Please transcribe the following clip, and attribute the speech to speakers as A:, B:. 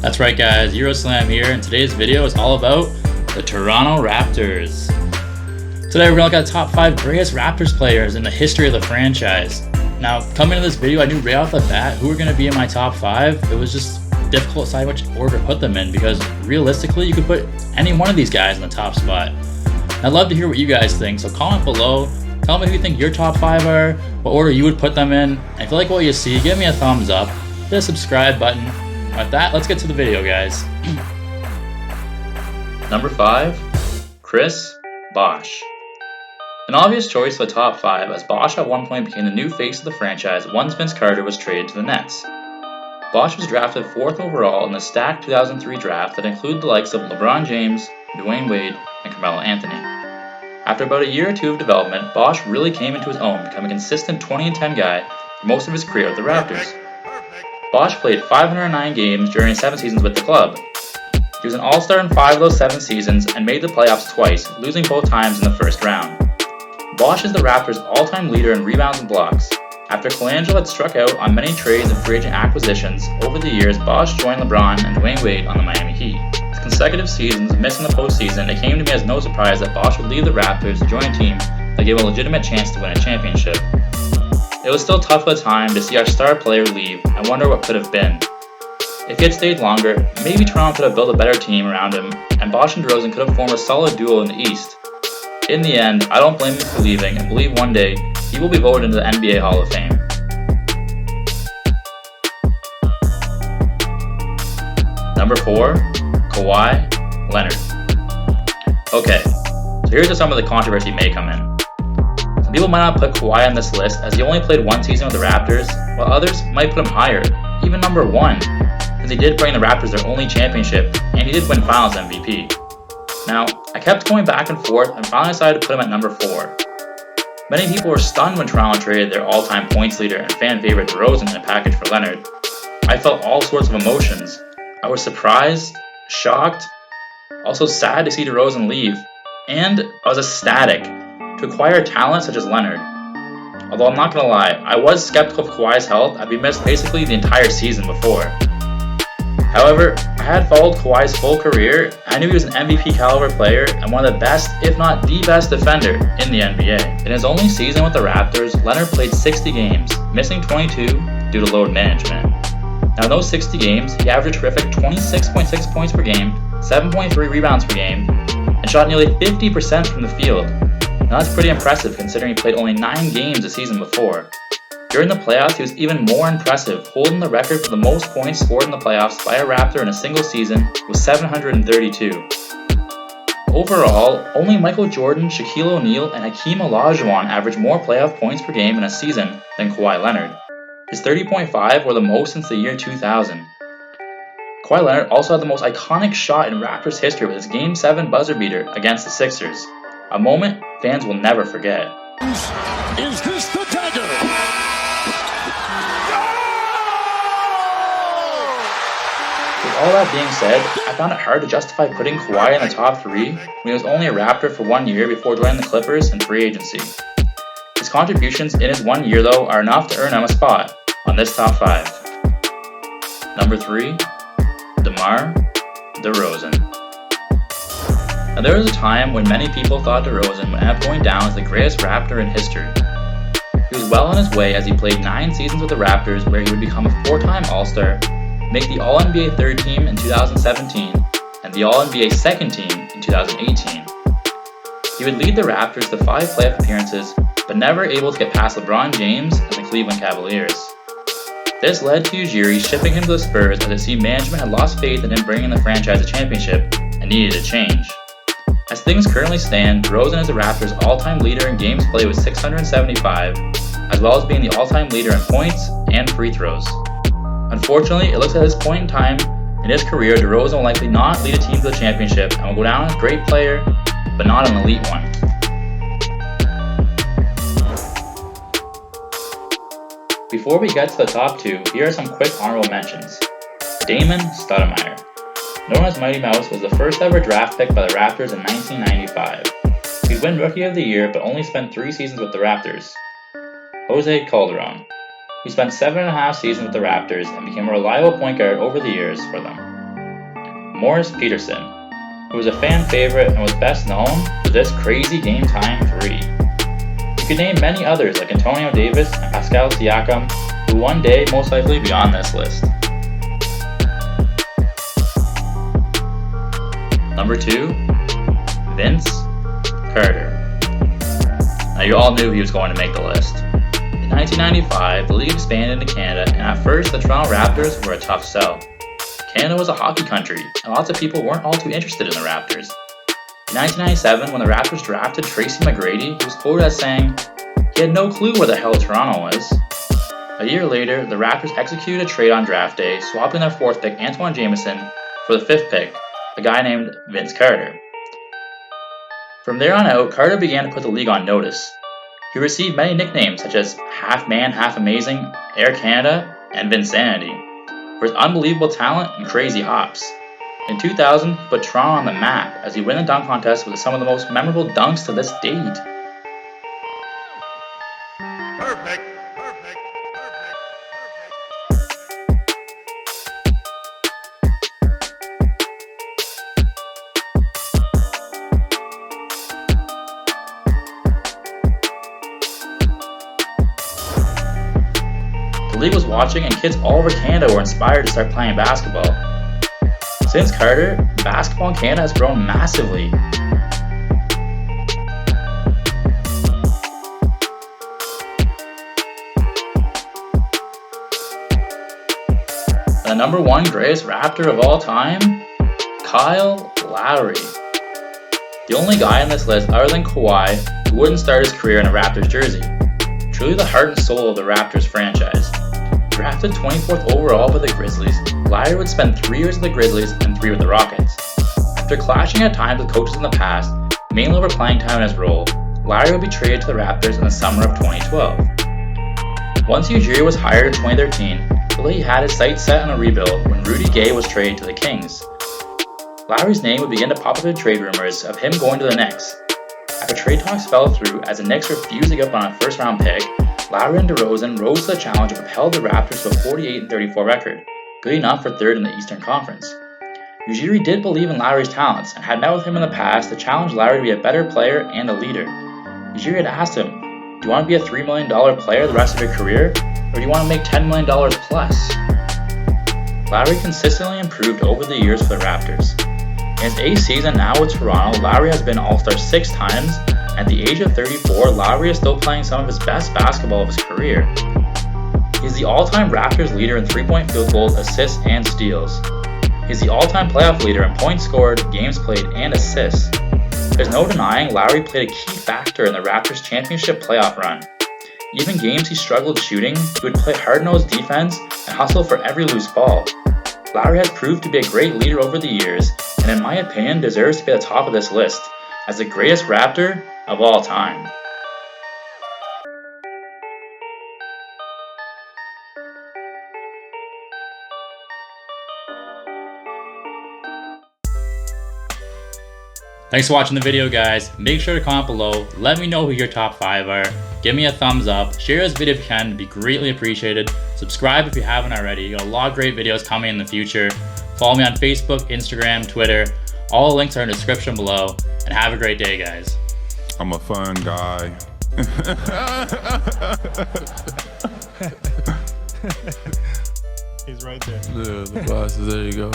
A: That's right guys, Euroslam here, and today's video is all about the Toronto Raptors. Today we're going to look at the top 5 greatest Raptors players in the history of the franchise. Now, coming into this video, I knew right off the bat who were going to be in my top 5. It was just difficult to decide which order to put them in because realistically you could put any one of these guys in the top spot. I'd love to hear what you guys think, so comment below. Tell me who you think your top 5 are, what order you would put them in, and if you like what you see, give me a thumbs up, hit the subscribe button. With that, let's get to the video, guys. Number 5, Chris Bosh. An obvious choice for the top 5, as Bosh at one point became the new face of the franchise once Vince Carter was traded to the Nets. Bosh was drafted 4th overall in the stacked 2003 draft that included the likes of LeBron James, Dwayne Wade, and Carmelo Anthony. After about a year or two of development, Bosh really came into his own, becoming a consistent 20-10 guy for most of his career with the Raptors. Bosh played 509 games during his 7 seasons with the club. He was an All-Star in 5 of those 7 seasons and made the playoffs twice, losing both times in the first round. Bosh is the Raptors' all-time leader in rebounds and blocks. After Colangelo had struck out on many trades and free agent acquisitions, over the years Bosh joined LeBron and Dwayne Wade on the Miami Heat. With consecutive seasons missing the postseason, it came to me as no surprise that Bosh would leave the Raptors to join a team that gave him a legitimate chance to win a championship. It was still tough at the time to see our star player leave and wonder what could have been. If he had stayed longer, maybe Toronto could have built a better team around him, and Bosh and DeRozan could have formed a solid duo in the East. In the end, I don't blame him for leaving and believe one day he will be voted into the NBA Hall of Fame. Number 4, Kawhi Leonard. Okay, so here's where some of the controversy may come in. Some people might not put Kawhi on this list as he only played 1 season with the Raptors, while others might put him higher, even number 1, since he did bring the Raptors their only championship, and he did win Finals MVP. Now, I kept going back and forth and finally decided to put him at number 4. Many people were stunned when Toronto traded their all-time points leader and fan favorite DeRozan in a package for Leonard. I felt all sorts of emotions. I was surprised, shocked, also sad to see DeRozan leave, and I was ecstatic to acquire talent such as Leonard. Although I'm not gonna lie, I was skeptical of Kawhi's health as he missed basically the entire season before. However, I had followed Kawhi's full career, and I knew he was an MVP caliber player and one of the best, if not the best defender in the NBA. In his only season with the Raptors, Leonard played 60 games, missing 22 due to load management. Now in those 60 games, he averaged a terrific 26.6 points per game, 7.3 rebounds per game, and shot nearly 50% from the field. Now that's pretty impressive considering he played only 9 games a season before. During the playoffs, he was even more impressive, holding the record for the most points scored in the playoffs by a Raptor in a single season with 732. Overall, only Michael Jordan, Shaquille O'Neal, and Hakeem Olajuwon averaged more playoff points per game in a season than Kawhi Leonard. His 30.5 were the most since the year 2000. Kawhi Leonard also had the most iconic shot in Raptors history with his Game 7 buzzer beater against the Sixers, a moment fans will never forget.
B: Is this the dagger?
A: With all that being said, I found it hard to justify putting Kawhi in the top 3 when he was only a Raptor for 1 year before joining the Clippers in free agency. His contributions in his 1 year though are enough to earn him a spot on this top 5. Number 3, DeMar DeRozan. Now there was a time when many people thought DeRozan would end up going down as the greatest Raptor in history. He was well on his way as he played 9 seasons with the Raptors where he would become a 4-time All-Star, make the All-NBA 3rd team in 2017, and the All-NBA 2nd team in 2018. He would lead the Raptors to 5 playoff appearances, but never able to get past LeBron James and the Cleveland Cavaliers. This led to Ujiri shipping him to the Spurs as it seemed management had lost faith in him bringing the franchise a championship and needed a change. As things currently stand, DeRozan is the Raptors' all-time leader in games played with 675, as well as being the all-time leader in points and free throws. Unfortunately, it looks at this point in time in his career, DeRozan will likely not lead a team to the championship and will go down as a great player, but not an elite one. Before we get to the top 2, here are some quick honorable mentions. Damon Stoudemire. Known as Mighty Mouse, was the first ever draft pick by the Raptors in 1995. He'd win Rookie of the Year, but only spent 3 seasons with the Raptors. Jose Calderon. He spent 7.5 seasons with the Raptors and became a reliable point guard over the years for them. Morris Peterson, who was a fan favorite and was best known for this crazy game time 3. You could name many others like Antonio Davis and Pascal Siakam, who one day most likely be on this list. Number 2, Vince Carter. Now you all knew he was going to make the list. In 1995, the league expanded into Canada, and at first the Toronto Raptors were a tough sell. Canada was a hockey country, and lots of people weren't all too interested in the Raptors. In 1997, when the Raptors drafted Tracy McGrady, he was quoted as saying, he had no clue where the hell Toronto was. A year later, the Raptors executed a trade on draft day, swapping their 4th pick Antoine Jameson for the 5th pick, a guy named Vince Carter. From there on out, Carter began to put the league on notice. He received many nicknames such as Half Man, Half Amazing, Air Canada, and Vinsanity, for his unbelievable talent and crazy hops. In 2000, he put Toronto on the map as he won the dunk contest with some of the most memorable dunks to this date.
B: Perfect.
A: The league was watching, and kids all over Canada were inspired to start playing basketball. Since Carter, basketball in Canada has grown massively. The number 1 greatest Raptor of all time? Kyle Lowry. The only guy on this list other than Kawhi who wouldn't start his career in a Raptors jersey. Truly the heart and soul of the Raptors franchise. Drafted 24th overall by the Grizzlies, Lowry would spend 3 years with the Grizzlies and 3 with the Rockets. After clashing at times with coaches in the past, mainly over playing time in his role, Lowry would be traded to the Raptors in the summer of 2012. Once Ujiri was hired in 2013, Philly had his sights set on a rebuild when Rudy Gay was traded to the Kings. Lowry's name would begin to pop up in trade rumors of him going to the Knicks. After trade talks fell through as the Knicks refused to give up on a first-round pick, Lowry and DeRozan rose to the challenge and propelled the Raptors to a 48-34 record, good enough for 3rd in the Eastern Conference. Ujiri did believe in Lowry's talents and had met with him in the past to challenge Lowry to be a better player and a leader. Ujiri had asked him, do you want to be a $3 million player the rest of your career, or do you want to make $10 million plus? Lowry consistently improved over the years for the Raptors. In his 8th season now with Toronto, Lowry has been All-Star 6 times. At the age of 34, Lowry is still playing some of his best basketball of his career. He is the all-time Raptors leader in 3-point field goals, assists, and steals. He is the all-time playoff leader in points scored, games played, and assists. There's no denying Lowry played a key factor in the Raptors' championship playoff run. Even games he struggled shooting, he would play hard-nosed defense and hustle for every loose ball. Lowry has proved to be a great leader over the years, and in my opinion deserves to be at the top of this list, as the greatest Raptor of all time. Thanks for watching the video, guys. Make sure to comment below, let me know who your top 5 are, give me a thumbs up, share this video if you can, it'd be greatly appreciated. Subscribe if you haven't already, you got a lot of great videos coming in the future. Follow me on Facebook, Instagram, Twitter, all the links are in the description below, and have a great day, guys.
C: I'm a fun guy.
D: He's right there.
C: Yeah, the glasses, there you go.